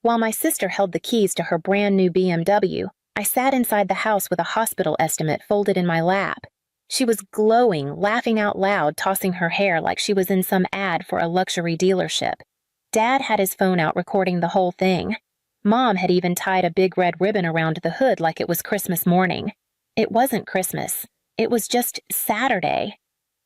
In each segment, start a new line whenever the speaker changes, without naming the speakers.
While my sister held the keys to her brand new BMW, I sat inside the house with a hospital estimate folded in my lap. She was glowing, laughing out loud, tossing her hair like she was in some ad for a luxury dealership. Dad had his phone out recording the whole thing. Mom had even tied a big red ribbon around the hood like it was Christmas morning. It wasn't Christmas. It was just Saturday.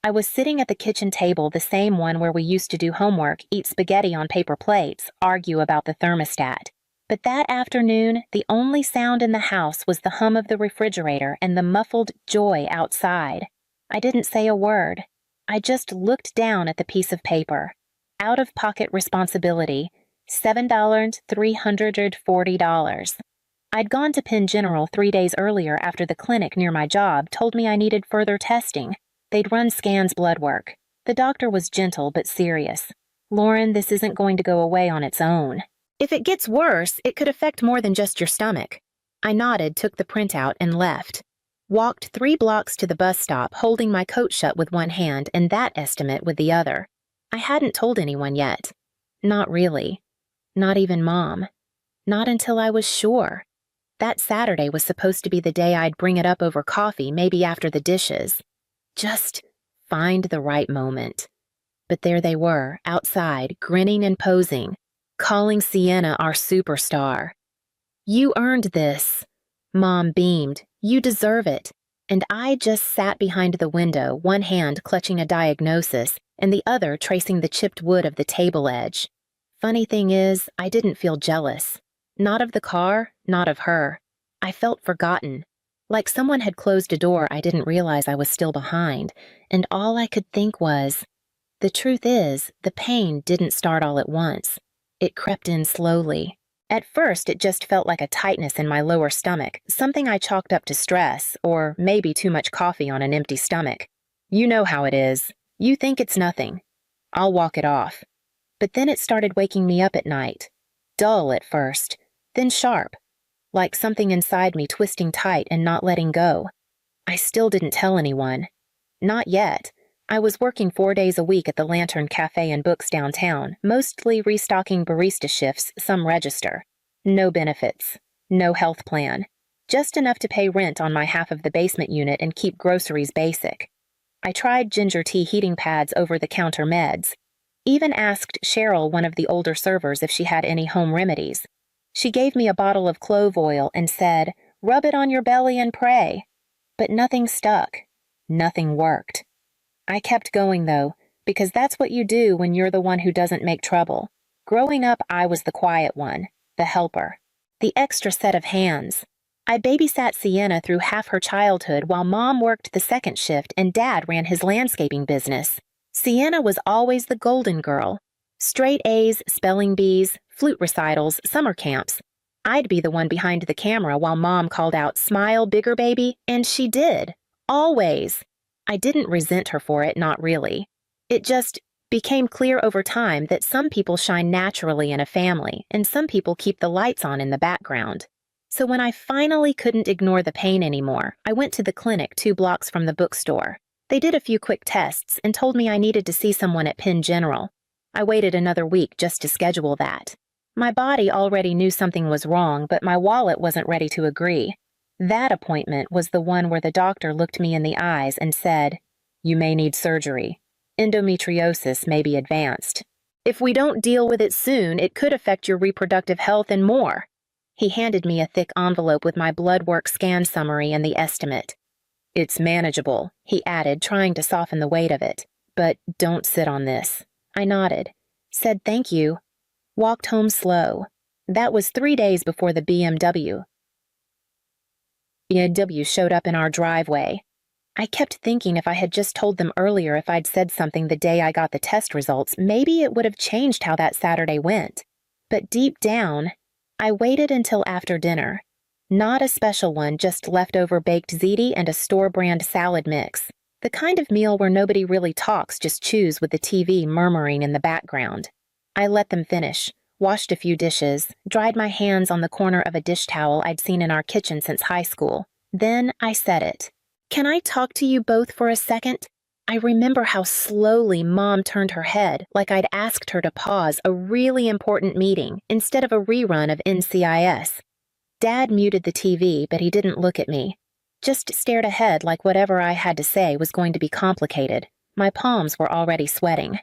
I was sitting at the kitchen table, the same one where we used to do homework, eat spaghetti on paper plates, argue about the thermostat. But that afternoon, the only sound in the house was the hum of the refrigerator and the muffled joy outside. I didn't say a word. I just looked down at the piece of paper. Out-of-pocket responsibility, $7,340. I'd gone to Penn General 3 days earlier after the clinic near my job told me I needed further testing. They'd run scans, blood work. The doctor was gentle but serious. "Lauren, this isn't going to go away on its own. If it gets worse, it could affect more than just your stomach." I nodded, took the printout, and left. Walked 3 blocks to the bus stop, holding my coat shut with one hand and that estimate with the other. I hadn't told anyone yet. Not really. Not even Mom. Not until I was sure. That Saturday was supposed to be the day I'd bring it up over coffee, maybe after the dishes. Just find the right moment. But there they were, outside, grinning and posing, calling Sienna our superstar. "You earned this." Mom beamed. "You deserve it." And I just sat behind the window, one hand clutching a diagnosis, and the other tracing the chipped wood of the table edge. Funny thing is, I didn't feel jealous. Not of the car, not of her. I felt forgotten. Like someone had closed a door I didn't realize I was still behind, and all I could think was, the truth is, the pain didn't start all at once. It crept in slowly. At first, it just felt like a tightness in my lower stomach, something I chalked up to stress, or maybe too much coffee on an empty stomach. You know how it is. You think it's nothing. I'll walk it off. But then it started waking me up at night. Dull at first, then sharp. Like something inside me twisting tight and not letting go. I still didn't tell anyone. Not yet. I was working 4 days a week at the Lantern Cafe and Books downtown, mostly restocking barista shifts, some register. No benefits. No health plan. Just enough to pay rent on my half of the basement unit and keep groceries basic. I tried ginger tea heating pads over-the-counter meds. Even asked Cheryl, one of the older servers, if she had any home remedies. She gave me a bottle of clove oil and said, "Rub it on your belly and pray." But nothing stuck. Nothing worked. I kept going, though, because that's what you do when you're the one who doesn't make trouble. Growing up, I was the quiet one, the helper, the extra set of hands. I babysat Sienna through half her childhood while Mom worked the second shift and Dad ran his landscaping business. Sienna was always the golden girl. Straight A's, spelling bees, flute recitals, summer camps. I'd be the one behind the camera while Mom called out, "Smile bigger, baby," and she did. Always. I didn't resent her for it, not really. It just became clear over time that some people shine naturally in a family, and some people keep the lights on in the background. So when I finally couldn't ignore the pain anymore, I went to the clinic 2 blocks from the bookstore. They did a few quick tests and told me I needed to see someone at Penn General. I waited another week just to schedule that. My body already knew something was wrong, but my wallet wasn't ready to agree. That appointment was the one where the doctor looked me in the eyes and said, "You may need surgery. Endometriosis may be advanced. If we don't deal with it soon, it could affect your reproductive health and more." He handed me a thick envelope with my blood work scan summary and the estimate. "It's manageable," he added, trying to soften the weight of it. "But don't sit on this." I nodded, said thank you, walked home slow. That was 3 days before the BMW showed up in our driveway. I kept thinking if I had just told them earlier, if I'd said something the day I got the test results, maybe it would have changed how that Saturday went. But deep down, I waited until after dinner. Not a special one, just leftover baked ziti and a store-brand salad mix. The kind of meal where nobody really talks, just chews with the TV murmuring in the background. I let them finish, washed a few dishes, dried my hands on the corner of a dish towel I'd seen in our kitchen since high school. Then I said it. "Can I talk to you both for a second?" I remember how slowly Mom turned her head, like I'd asked her to pause a really important meeting instead of a rerun of NCIS. Dad muted the TV, but he didn't look at me. Just stared ahead like whatever I had to say was going to be complicated. My palms were already sweating.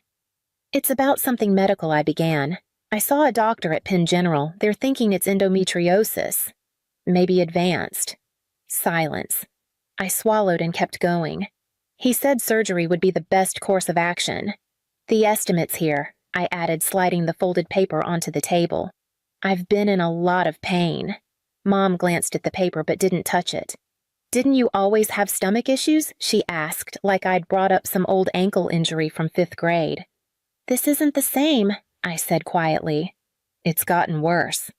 "It's about something medical," I began. "I saw a doctor at Penn General. They're thinking it's endometriosis. Maybe advanced." Silence. I swallowed and kept going. "He said surgery would be the best course of action." "The estimates here," I added, sliding the folded paper onto the table. "I've been in a lot of pain." Mom glanced at the paper but didn't touch it. "Didn't you always have stomach issues?" she asked, like I'd brought up some old ankle injury from 5th grade. "This isn't the same," I said quietly. "It's gotten worse."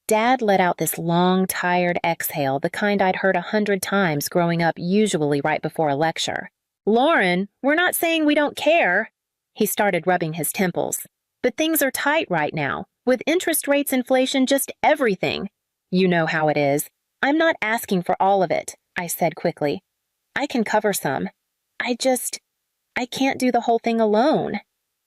Dad let out this long, tired exhale, the kind I'd heard 100 times growing up, usually right before a lecture. "Lauren, we're not saying we don't care." He started rubbing his temples. "But things are tight right now, with interest rates, inflation, just everything. You know how it is. I'm not asking for all of it," I said quickly. "I can cover some. I can't do the whole thing alone."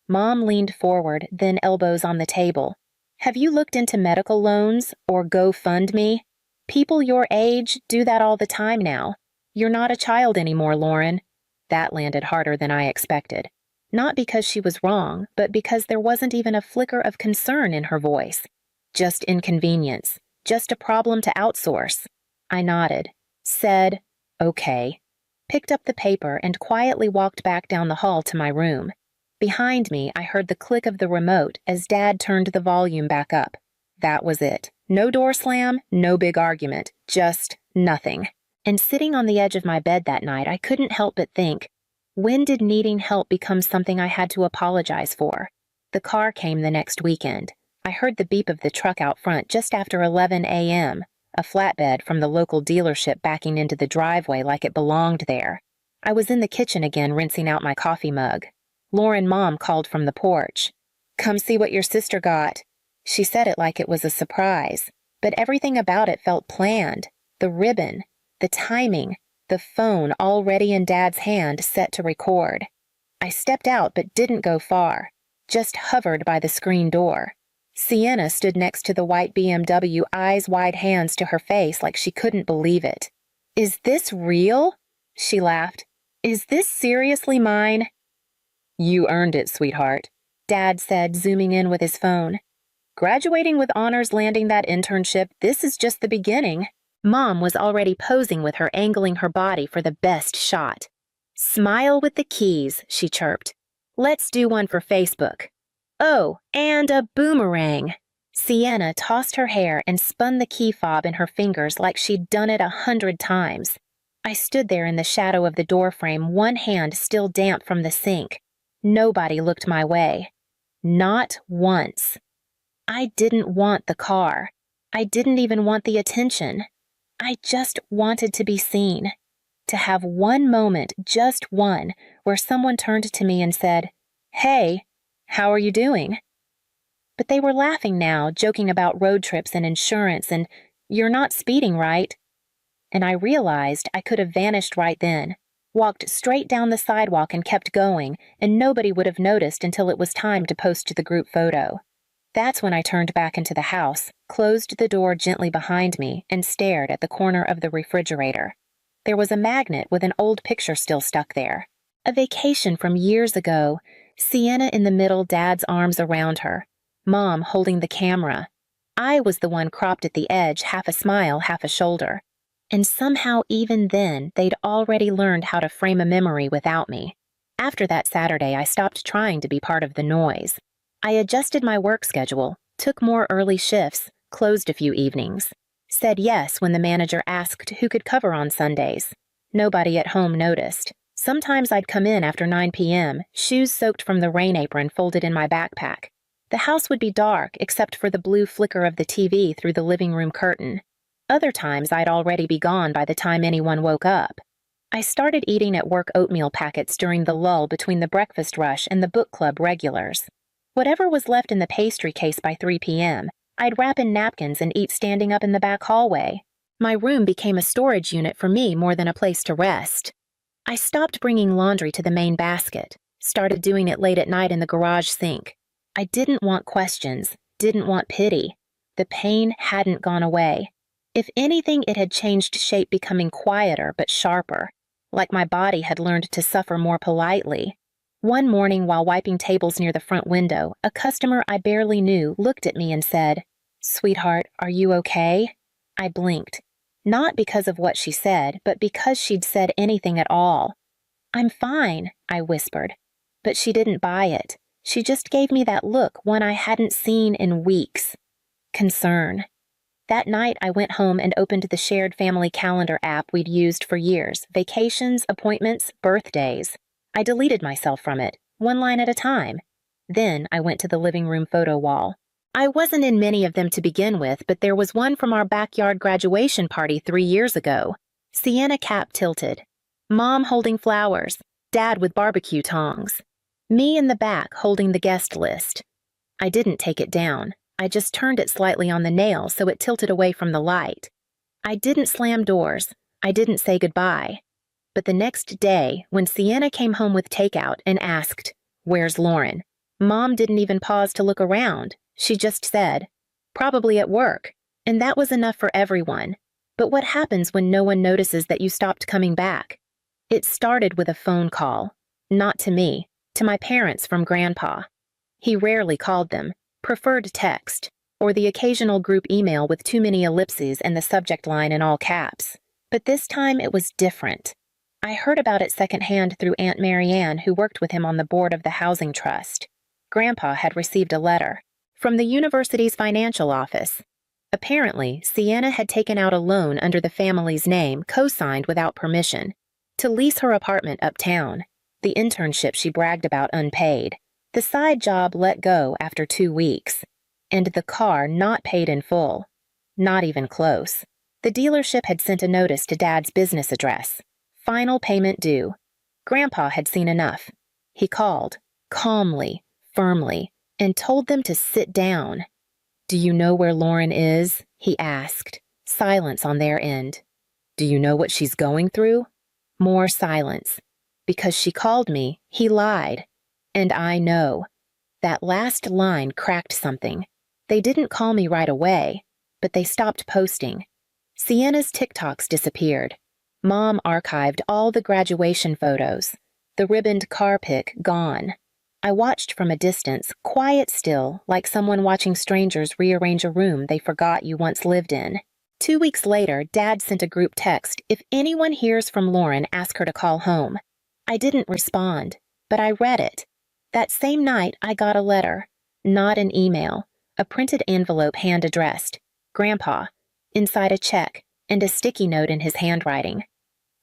Mom leaned forward, then elbows on the table. "Have you looked into medical loans or GoFundMe? People your age do that all the time now. You're not a child anymore, Lauren." That landed harder than I expected. Not because she was wrong, but because there wasn't even a flicker of concern in her voice. Just inconvenience. Just a problem to outsource. I nodded, said, "Okay," picked up the paper and quietly walked back down the hall to my room. Behind me, I heard the click of the remote as Dad turned the volume back up. That was it. No door slam, no big argument, just nothing. And sitting on the edge of my bed that night, I couldn't help but think, when did needing help become something I had to apologize for? The car came the next weekend. I heard the beep of the truck out front just after 11 a.m., a flatbed from the local dealership backing into the driveway like it belonged there. I was in the kitchen again, rinsing out my coffee mug. Lauren Mom called from the porch. "Come see what your sister got." She said it like it was a surprise, but everything about it felt planned. The ribbon, the timing, the phone already in Dad's hand, set to record. I stepped out but didn't go far, just hovered by the screen door. Sienna stood next to the white BMW, eyes wide, hands to her face like she couldn't believe it. "Is this real?" she laughed. "Is this seriously mine?" "You earned it, sweetheart," Dad said, zooming in with his phone. "Graduating with honors, landing that internship, this is just the beginning." Mom was already posing with her, angling her body for the best shot. "Smile with the keys," she chirped. "Let's do one for Facebook. Oh, and a boomerang." Sienna tossed her hair and spun the key fob in her fingers like she'd done it 100 times. I stood there in the shadow of the doorframe, one hand still damp from the sink. Nobody looked my way. Not once. I didn't want the car. I didn't even want the attention. I just wanted to be seen. To have one moment, just one, where someone turned to me and said, "Hey, how are you doing?" But they were laughing now, joking about road trips and insurance and, "You're not speeding, right?" And I realized I could have vanished right then, walked straight down the sidewalk and kept going, and nobody would have noticed until it was time to post the group photo. That's when I turned back into the house, closed the door gently behind me, and stared at the corner of the refrigerator. There was a magnet with an old picture still stuck there. A vacation from years ago, Sienna in the middle, Dad's arms around her, Mom holding the camera. I was the one cropped at the edge, half a smile, half a shoulder. And somehow even then, they'd already learned how to frame a memory without me. After that Saturday, I stopped trying to be part of the noise. I adjusted my work schedule, took more early shifts, closed a few evenings, said yes when the manager asked who could cover on Sundays. Nobody at home noticed. Sometimes I'd come in after 9 p.m., shoes soaked from the rain apron folded in my backpack. The house would be dark except for the blue flicker of the TV through the living room curtain. Other times I'd already be gone by the time anyone woke up. I started eating at work oatmeal packets during the lull between the breakfast rush and the book club regulars. Whatever was left in the pastry case by 3 p.m., I'd wrap in napkins and eat standing up in the back hallway. My room became a storage unit for me more than a place to rest. I stopped bringing laundry to the main basket, started doing it late at night in the garage sink. I didn't want questions, didn't want pity. The pain hadn't gone away. If anything, it had changed shape, becoming quieter but sharper, like my body had learned to suffer more politely. One morning, while wiping tables near the front window, a customer I barely knew looked at me and said, "Sweetheart, are you okay?" I blinked. Not because of what she said, but because she'd said anything at all. "I'm fine," I whispered. But she didn't buy it. She just gave me that look, one I hadn't seen in weeks. Concern. That night, I went home and opened the shared family calendar app we'd used for years. Vacations, appointments, birthdays. I deleted myself from it, one line at a time. Then I went to the living room photo wall. I wasn't in many of them to begin with, but there was one from our backyard graduation party 3 years ago. Sienna cap tilted. Mom holding flowers. Dad with barbecue tongs. Me in the back holding the guest list. I didn't take it down. I just turned it slightly on the nail so it tilted away from the light. I didn't slam doors. I didn't say goodbye. But the next day, when Sienna came home with takeout and asked, "Where's Lauren?" Mom didn't even pause to look around. She just said, "Probably at work." And that was enough for everyone. But what happens when no one notices that you stopped coming back? It started with a phone call. Not to me, to my parents from Grandpa. He rarely called them, preferred text, or the occasional group email with too many ellipses and the subject line in all caps. But this time it was different. I heard about it secondhand through Aunt Marianne, who worked with him on the board of the housing trust. Grandpa had received a letter from the university's financial office. Apparently, Sienna had taken out a loan under the family's name, co-signed without permission, to lease her apartment uptown, the internship she bragged about unpaid, the side job let go after 2 weeks, and the car not paid in full. Not even close. The dealership had sent a notice to Dad's business address. Final payment due. Grandpa had seen enough. He called, calmly, firmly, and told them to sit down. "Do you know where Lauren is?" he asked. Silence on their end. "Do you know what she's going through?" More silence. Because she called me, he lied. And I know. That last line cracked something. They didn't call me right away, but they stopped posting. Sienna's TikToks disappeared. Mom archived all the graduation photos. The ribboned car pic gone. I watched from a distance, quiet still, like someone watching strangers rearrange a room they forgot you once lived in. 2 weeks later, Dad sent a group text, "If anyone hears from Lauren, ask her to call home." I didn't respond, but I read it. That same night, I got a letter. Not an email. A printed envelope hand-addressed. Grandpa. Inside a check, and a sticky note in his handwriting.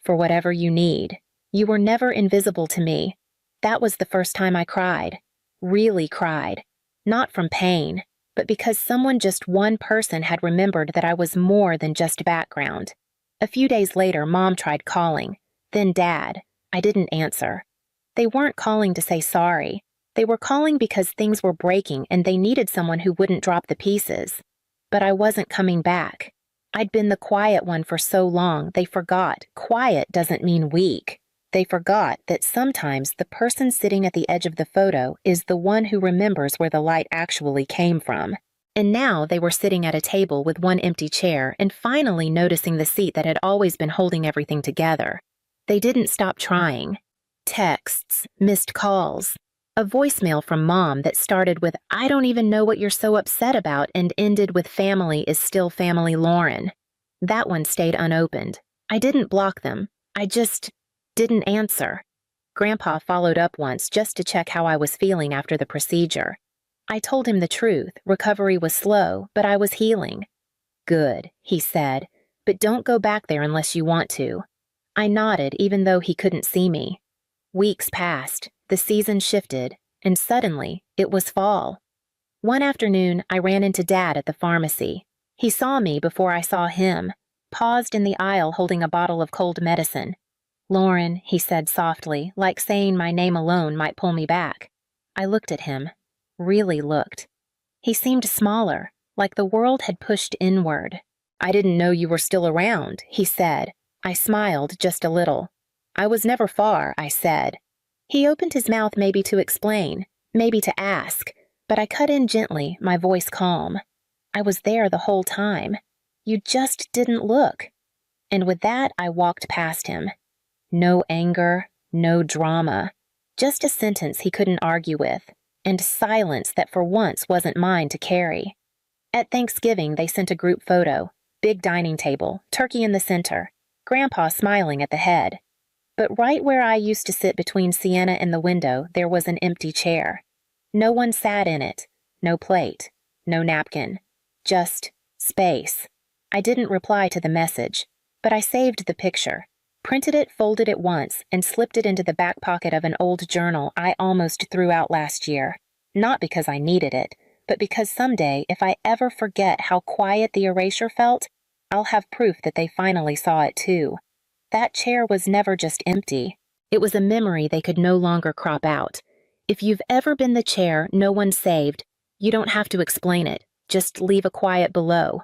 "For whatever you need. You were never invisible to me." That was the first time I cried. Really cried. Not from pain, but because someone, just one person, had remembered that I was more than just background. A few days later, Mom tried calling. Then Dad. I didn't answer. They weren't calling to say sorry. They were calling because things were breaking and they needed someone who wouldn't drop the pieces. But I wasn't coming back. I'd been the quiet one for so long, they forgot quiet doesn't mean weak. They forgot that sometimes the person sitting at the edge of the photo is the one who remembers where the light actually came from. And now they were sitting at a table with one empty chair and finally noticing the seat that had always been holding everything together. They didn't stop trying. Texts, missed calls, a voicemail from Mom that started with, "I don't even know what you're so upset about," and ended with, "Family is still family, Lauren." That one stayed unopened. I didn't block them. I just didn't answer. Grandpa followed up once just to check how I was feeling after the procedure. I told him the truth. Recovery was slow, but I was healing. "Good," he said, "but don't go back there unless you want to." I nodded even though he couldn't see me. Weeks passed, the season shifted, and suddenly it was fall. One afternoon, I ran into Dad at the pharmacy. He saw me before I saw him, paused in the aisle holding a bottle of cold medicine. "Lauren," he said softly, like saying my name alone might pull me back. I looked at him. Really looked. He seemed smaller, like the world had pushed inward. "I didn't know you were still around," he said. I smiled just a little. I was never far, I said. He opened his mouth maybe to explain, maybe to ask, but I cut in gently, my voice calm. I was there the whole time. You just didn't look. And with that, I walked past him. No anger, no drama, just a sentence he couldn't argue with, and silence that for once wasn't mine to carry. At Thanksgiving, they sent a group photo, big dining table, turkey in the center, Grandpa smiling at the head. But right where I used to sit between Sienna and the window, there was an empty chair. No one sat in it, no plate, no napkin, just space. I didn't reply to the message, but I saved the picture, printed it, folded it once, and slipped it into the back pocket of an old journal I almost threw out last year. Not because I needed it, but because someday, if I ever forget how quiet the erasure felt, I'll have proof that they finally saw it too. That chair was never just empty. It was a memory they could no longer crop out. If you've ever been the chair no one saved, you don't have to explain it. Just leave a quiet below.